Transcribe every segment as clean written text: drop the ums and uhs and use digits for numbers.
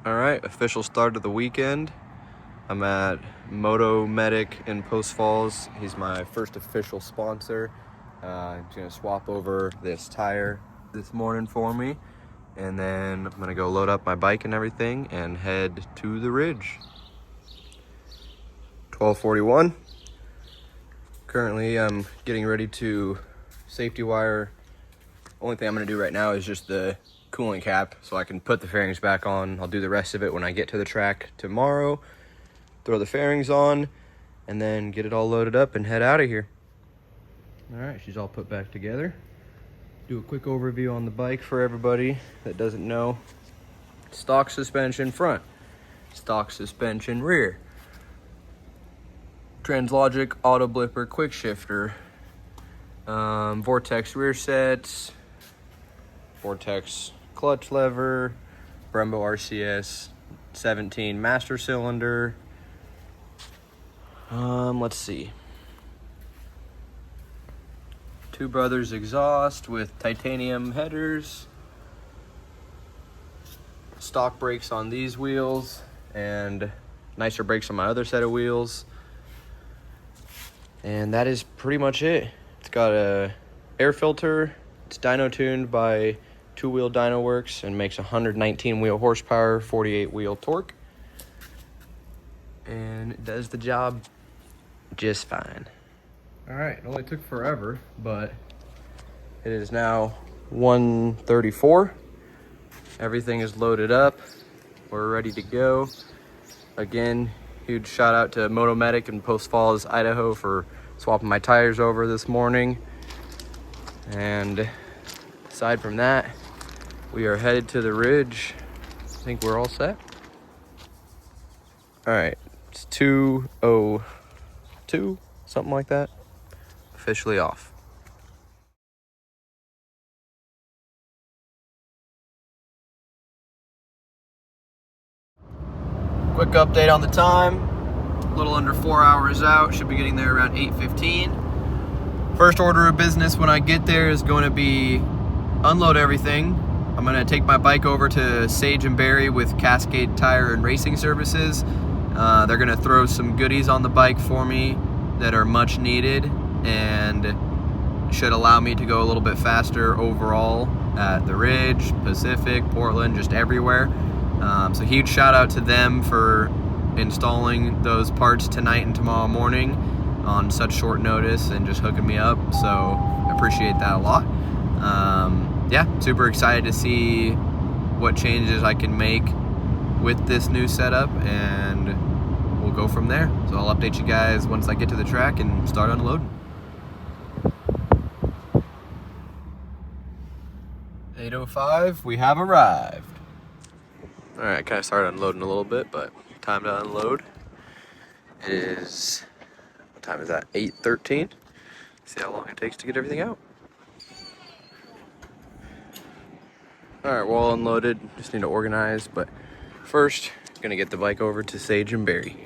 All right, official start of the weekend. I'm at Moto Medic in Post Falls. He's my first official sponsor. He's gonna swap over this tire this morning for me, and then I'm gonna go load up my bike and everything and head to the ridge. 12:41. Currently, I'm getting ready to safety wire. Only thing I'm gonna do right now is just the coolant cap so I can put the fairings back on. I'll do the rest of it when I get to the track tomorrow. Throw the fairings on and then get it all loaded up and head out of here. All right, she's all put back together. Do a quick overview on the bike for everybody that doesn't know. Stock suspension front, stock suspension rear, Translogic auto blipper quick shifter, Vortex rear sets, Vortex clutch lever, Brembo RCS 17 master cylinder. Let's see. Two Brothers exhaust with titanium headers. Stock brakes on these wheels and nicer brakes on my other set of wheels. And that is pretty much it. It's got a air filter. It's dyno tuned by Two Wheel Dyno Works and makes 119 wheel horsepower, 48 wheel torque. And it does the job just fine. All right, it only took forever, but it is now 1:34. Everything is loaded up. We're ready to go. Again, huge shout out to Moto Medic in Post Falls, Idaho for swapping my tires over this morning. And aside from that, we are headed to the ridge. I think we're all set. All right, it's 2:02, something like that. Officially off. Quick update on the time. A little under 4 hours out. Should be getting there around 8:15. First order of business when I get there is going to be unload everything. I'm going to take my bike over to Sage and Berry with Cascade Tire and Racing Services. They're going to throw some goodies on the bike for me that are much needed and should allow me to go a little bit faster overall at the Ridge, Pacific, Portland, just everywhere. So huge shout out to them for installing those parts tonight and tomorrow morning on such short notice and just hooking me up. So I appreciate that a lot. Yeah, super excited to see what changes I can make with this new setup, and we'll go from there. So I'll update you guys once I get to the track and start unloading. 8:05, we have arrived. All right, kind of started unloading a little bit, but time to unload. It is, what time is that? 8:13. See how long it takes to get everything out. All right, we're all unloaded. Just need to organize, but first, gonna get the bike over to Sage and Berry.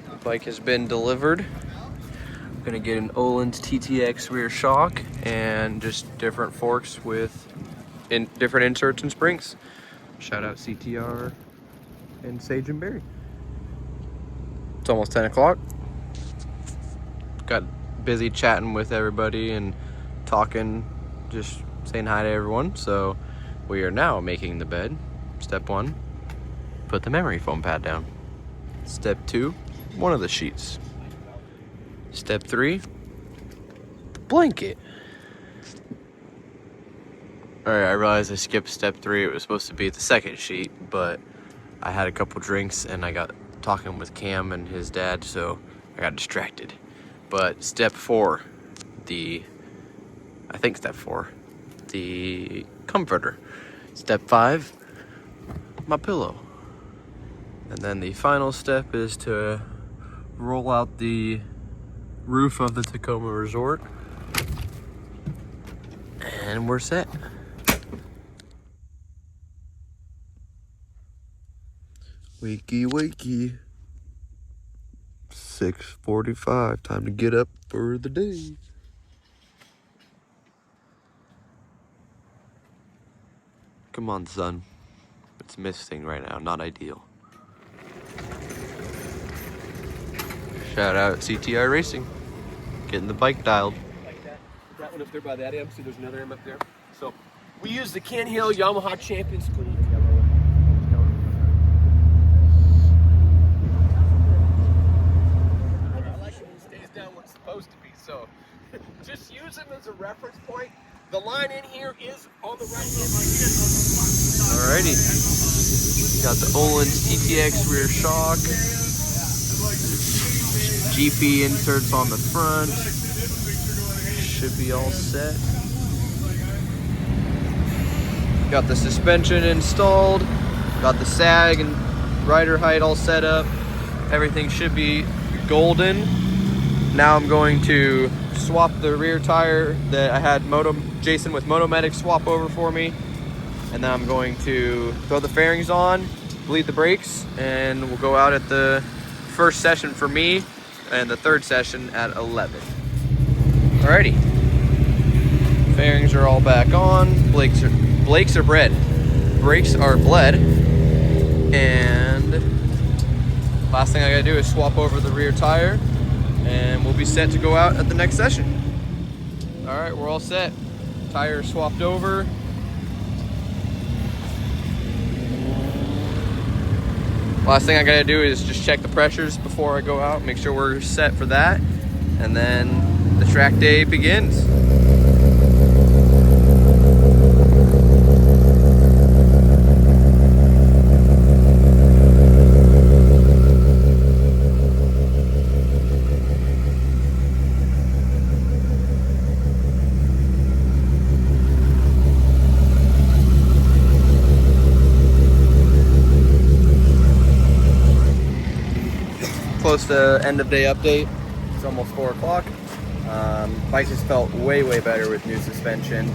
The bike has been delivered. I'm gonna get an Olin's TTX rear shock and just different forks with different inserts and springs. Shout out CTR and Sage and Berry. It's almost 10 o'clock. Got busy chatting with everybody and talking, just saying hi to everyone. So we are now making the bed. Step 1, put the memory foam pad down. Step 2, one of the sheets. Step 3, the blanket. All right, I realized I skipped step 3. It was supposed to be the second sheet, but I had a couple drinks and I got talking with Cam and his dad, so I got distracted. But step 4, step 4, the comforter. Step 5, my pillow. And then the final step is to roll out the roof of the Tacoma Resort. And we're set. Wakey, wakey. 6:45, time to get up for the day. Come on, son. It's misting right now, not ideal. Shout out CTR Racing, getting the bike dialed. Like that one up there by that M. See, there's another M up there. So we use the Ken Hill Yamaha Champion School. I like it when it stays down where it's supposed to be. So just use them as a reference point. The line in here is on the right hand side. Alrighty. Got the Olin's TTX rear shock. GP inserts on the front. Should be all set. Got the suspension installed. Got the sag and rider height all set up. Everything should be golden. Now I'm going to swap the rear tire that I had Jason with Motomedic swap over for me. And then I'm going to throw the fairings on, bleed the brakes, and we'll go out at the first session for me and the third session at 11. Alrighty. Fairings are all back on. Brakes are bled. Brakes are bled. And last thing I gotta do is swap over the rear tire and we'll be set to go out at the next session. Alright, we're all set. Tire swapped over. Last thing I gotta do is just check the pressures before I go out, make sure we're set for that, and then the track day begins. Close to end of day update. It's almost 4 o'clock. Bike just felt way better with new suspension.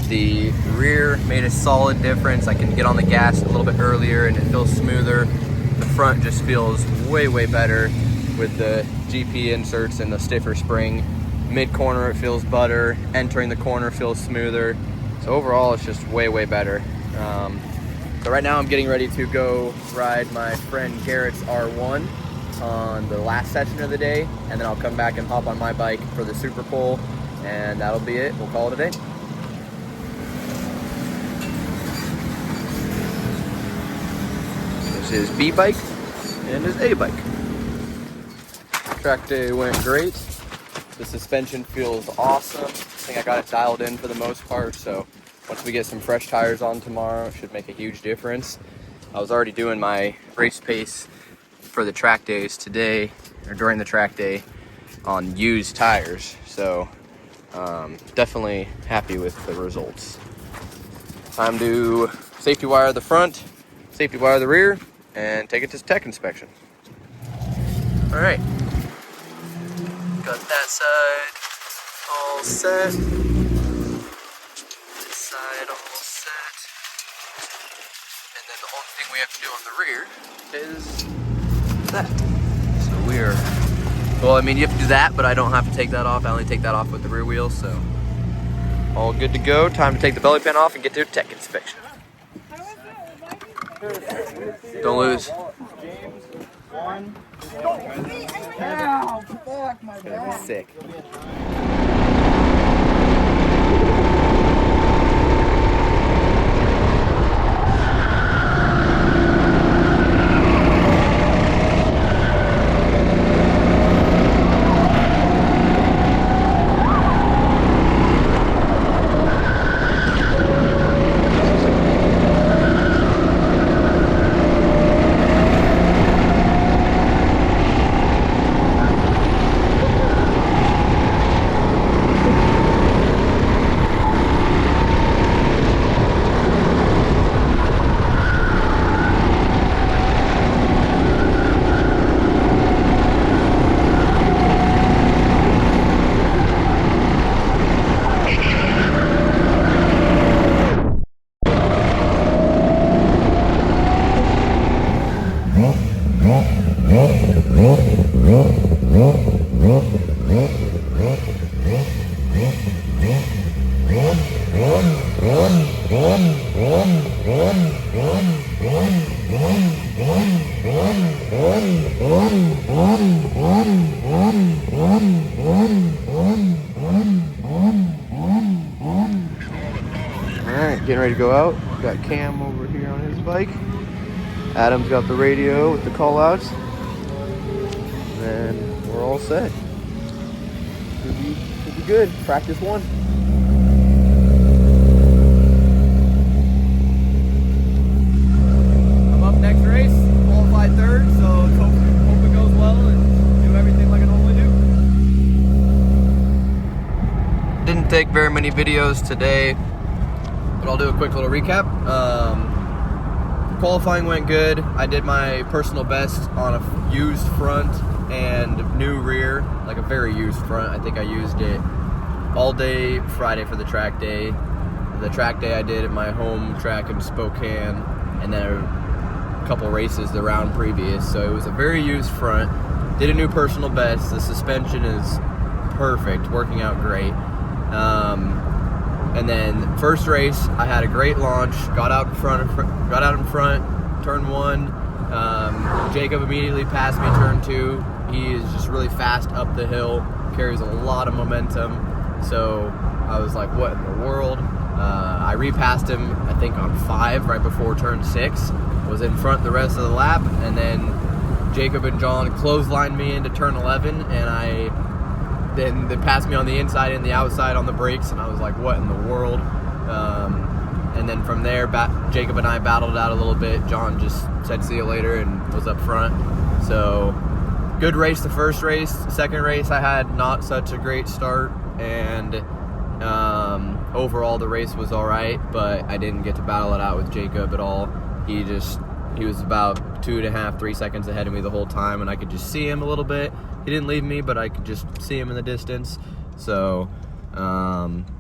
The rear made a solid difference. I can get on the gas a little bit earlier and it feels smoother. The front just feels way better with the GP inserts and the stiffer spring. Mid corner it feels better. Entering the corner feels smoother. So overall it's just way better. So right now I'm getting ready to go ride my friend Garrett's R1 on the last session of the day, and then I'll come back and hop on my bike for the Super Pole, and that'll be it. We'll call it a day. This is B bike and his A bike. Track day went great. The suspension feels awesome. I think I got it dialed in for the most part, so once we get some fresh tires on tomorrow, it should make a huge difference. I was already doing my race pace for the track days today, or during the track day, on used tires, so definitely happy with the results. Time to safety wire the front, safety wire the rear, and take it to tech inspection. All right, got that side all set, this side all set, and then the only thing we have to do on the rear is that. So well, I mean, you have to do that, but I don't have to take that off. I only take that off with the rear wheel, so all good to go. Time to take the belly pan off and get to a tech inspection. Don't lose. Ow, fuck my It's gonna be sick. Alright, getting ready to go out. Got Cam over here on his bike. Adam's got the radio with the call outs. And then we're all set. Should be good. Practice one. I'm up next race, qualified third, so let's hope it goes well and do everything like I normally do. Didn't take very many videos today, but I'll do a quick little recap. Qualifying went good. I did my personal best on a used front and new rear, like a very used front. I think I used it all day Friday for the track day. The track day I did at my home track in Spokane, and then a couple races the round previous. So it was a very used front. Did a new personal best. The suspension is perfect, working out great. And then first race, I had a great launch. Got out in front, turn one. Jacob immediately passed me turn two. He is just really fast up the hill, carries a lot of momentum. So I was like, what in the world? I repassed him, I think on 5 right before turn 6. Was in front the rest of the lap, and then Jacob and John clotheslined me into turn 11, and then they passed me on the inside and the outside on the brakes, and I was like, what in the world? And then from there, Jacob and I battled out a little bit. John just said see you later and was up front. So good race the first race. Second race, I had not such a great start, and overall the race was all right, but I didn't get to battle it out with Jacob at all. He was about 2.5, 3 seconds ahead of me the whole time, and I could just see him a little bit. He didn't leave me, but I could just see him in the distance. So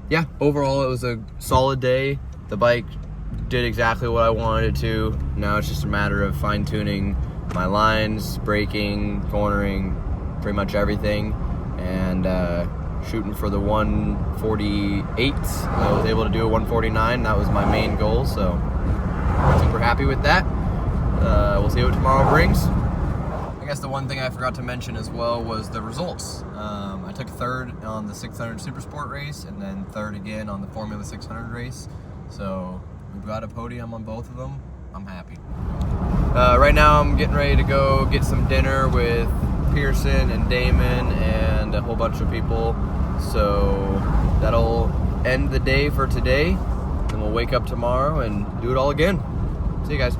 yeah, overall it was a solid day. The bike did exactly what I wanted it to. Now it's just a matter of fine-tuning my lines, braking, cornering, pretty much everything, and shooting for the 148. I was able to do a 149. That was my main goal, so super happy with that. We'll see what tomorrow brings. I guess the one thing I forgot to mention as well was the results. I took third on the 600 Super Sport race, and then third again on the Formula 600 race. So we've got a podium on both of them. I'm happy. Right now I'm getting ready to go get some dinner with Pearson and Damon and a whole bunch of people. So that'll end the day for today. Then we'll wake up tomorrow and do it all again. See you guys.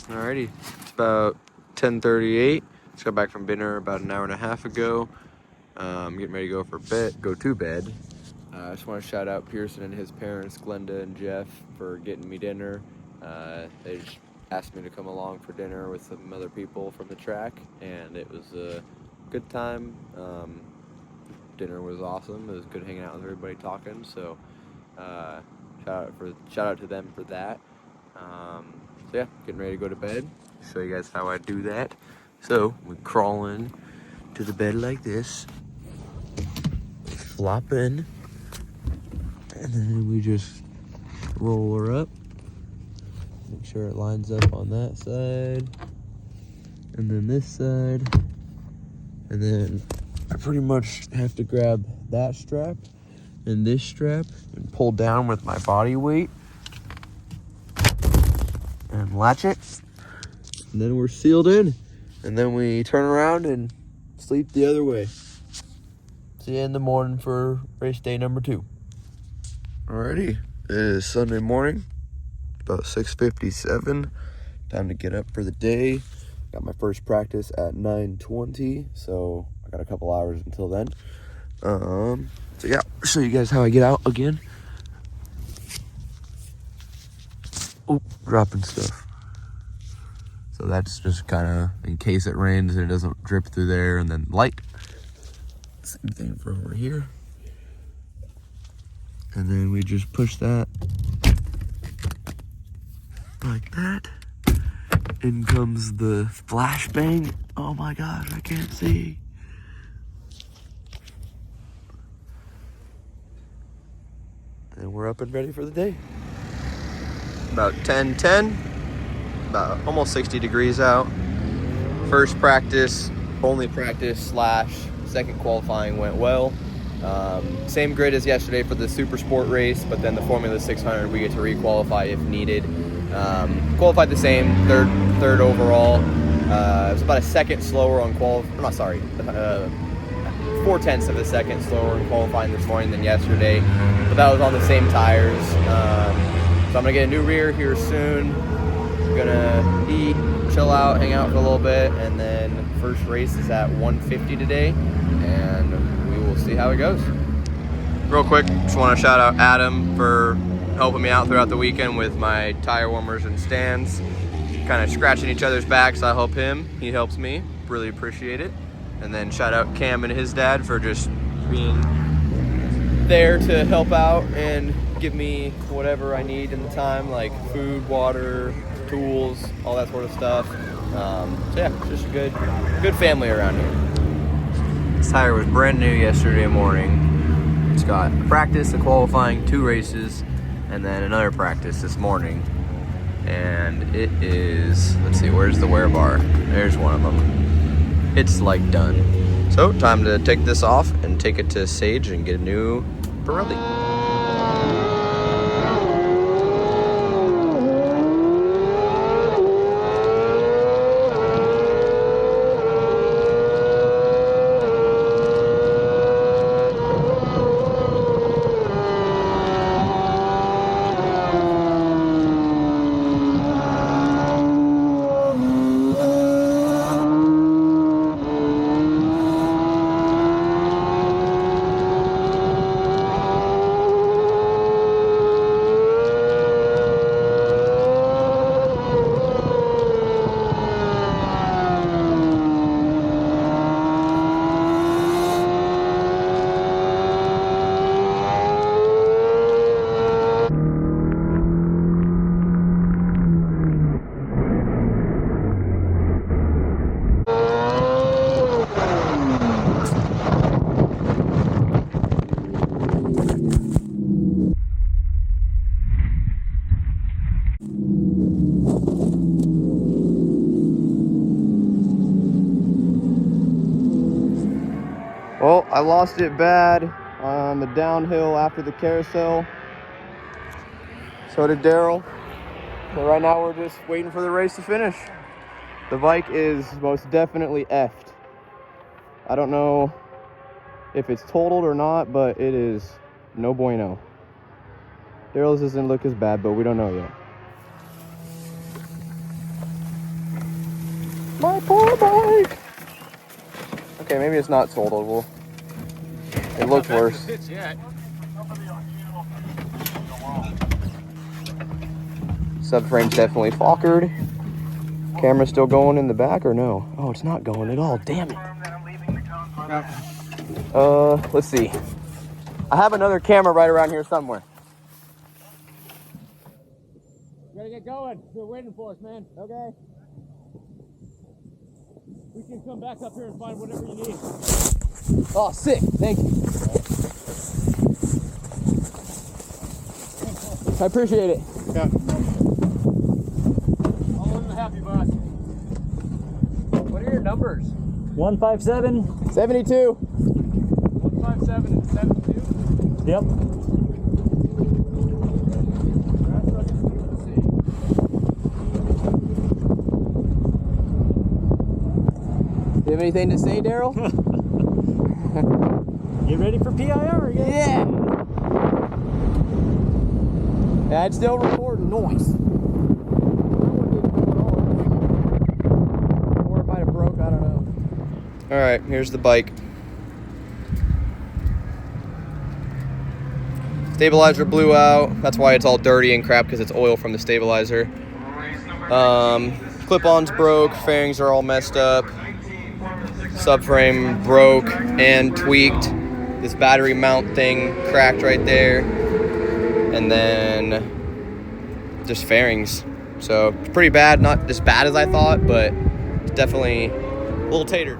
Alrighty, it's about 10:38. Just got back from dinner about an hour and a half ago. I'm getting ready to go to bed. I just want to shout out Pearson and his parents, Glenda and Jeff, for getting me dinner. They just asked me to come along for dinner with some other people from the track, and it was a good time. Dinner was awesome. It was good hanging out with everybody talking. So shout out to them for that. So yeah, getting ready to go to bed. Show you guys how I do that. So we crawl in to the bed like this, flop in, and then we just roll her up. Make sure it lines up on that side, and then this side, and then I pretty much have to grab that strap and this strap and pull down with my body weight and latch it, and then we're sealed in, and then we turn around and sleep the other way. See you in the morning for race day number 2. Alrighty, it is Sunday morning, about 6:57. Time to get up for the day. Got my first practice at 9:20, so I got a couple hours until then. So yeah, I'll show you guys how I get out again. Oh, dropping stuff. So that's just kind of in case it rains and it doesn't drip through there, and then light. Same thing for over here. And then we just push that like that. In comes the flashbang. Oh my gosh, I can't see. And we're up and ready for the day. About 10:10. about almost 60 degrees out. First practice, only practice / second qualifying went well. Same grid as yesterday for the Super Sport race, but then the Formula 600 we get to re-qualify if needed. Qualified the same, third overall. It was about a second slower on 4/10 of a second slower in qualifying this morning than yesterday, but that was on the same tires. So I'm gonna get a new rear here soon. Gonna eat, chill out, hang out for a little bit, and then first race is at 1:50 today, and we will see how it goes. Real quick, just want to shout out Adam for helping me out throughout the weekend with my tire warmers and stands. Kind of scratching each other's backs. I help him, he helps me. Really appreciate it. And then shout out Cam and his dad for just being there to help out and give me whatever I need in the time, like food, water, tools, all that sort of stuff. So yeah, just a good family around here. This tire was brand new yesterday morning. It's got a practice, a qualifying, 2 races, and then another practice this morning. And it is, let's see, where's the wear bar? There's one of them. It's like done. So time to take this off and take it to Sage and get a new Pirelli. Well, I lost it bad on the downhill after the carousel. So did Daryl. So right now we're just waiting for the race to finish. The bike is most definitely effed. I don't know if it's totaled or not, but it is no bueno. Daryl's doesn't look as bad, but we don't know yet. My poor bike! Okay, maybe it's not totaled. It looks worse. Subframe's definitely falkered. Camera's still going in the back or no? Oh, it's not going at all. Damn it. Let's see. I have another camera right around here somewhere. We gotta get going. They're waiting for us, man. Okay. We can come back up here and find whatever you need. Oh, sick. Thank you. I appreciate it. Yeah. All in the happy boss. What are your numbers? 157. 72. 157 and 72. Yep. Do you have anything to say, Daryl? You ready for PIR again? Yeah. Yeah, it's still recording. Noise. Or it might have broke. I don't know. All right, here's the bike. Stabilizer blew out. That's why it's all dirty and crap, because it's oil from the stabilizer. Clip-ons broke. Fairings are all messed up. Subframe broke and tweaked. This battery mount thing cracked right there. And then just fairings. So it's pretty bad. Not as bad as I thought, but it's definitely a little tatered.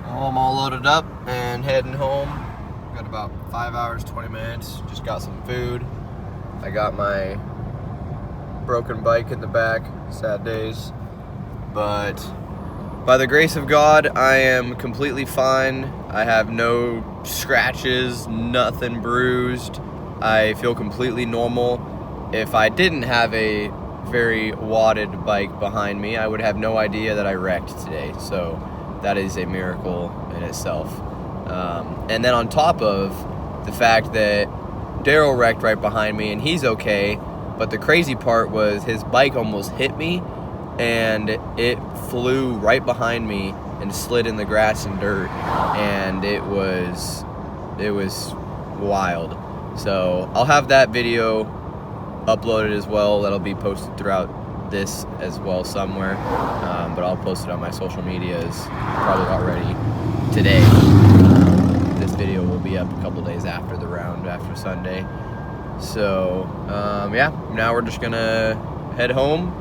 I'm all loaded up and heading home. Got about 5 hours, 20 minutes. Just got some food. I got my broken bike in the back, sad days. But by the grace of God, I am completely fine. I have no scratches, nothing bruised. I feel completely normal. If I didn't have a very wadded bike behind me, I would have no idea that I wrecked today. So that is a miracle in itself. And then on top of the fact that Daryl wrecked right behind me and he's okay, but the crazy part was his bike almost hit me and it flew right behind me and slid in the grass and dirt, and it was wild. So I'll have that video uploaded as well. That'll be posted throughout this as well somewhere, but I'll post it on my social medias probably already today. This video will be up a couple days after the round, after Sunday. So yeah, now we're just gonna head home,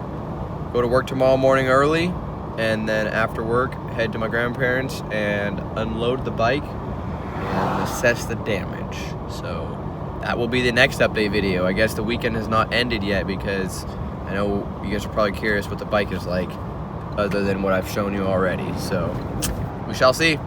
go to work tomorrow morning early, and then after work head to my grandparents and unload the bike and assess the damage. So that will be the next update video. I guess the weekend has not ended yet, because I know you guys are probably curious what the bike is like other than what I've shown you already. So we shall see.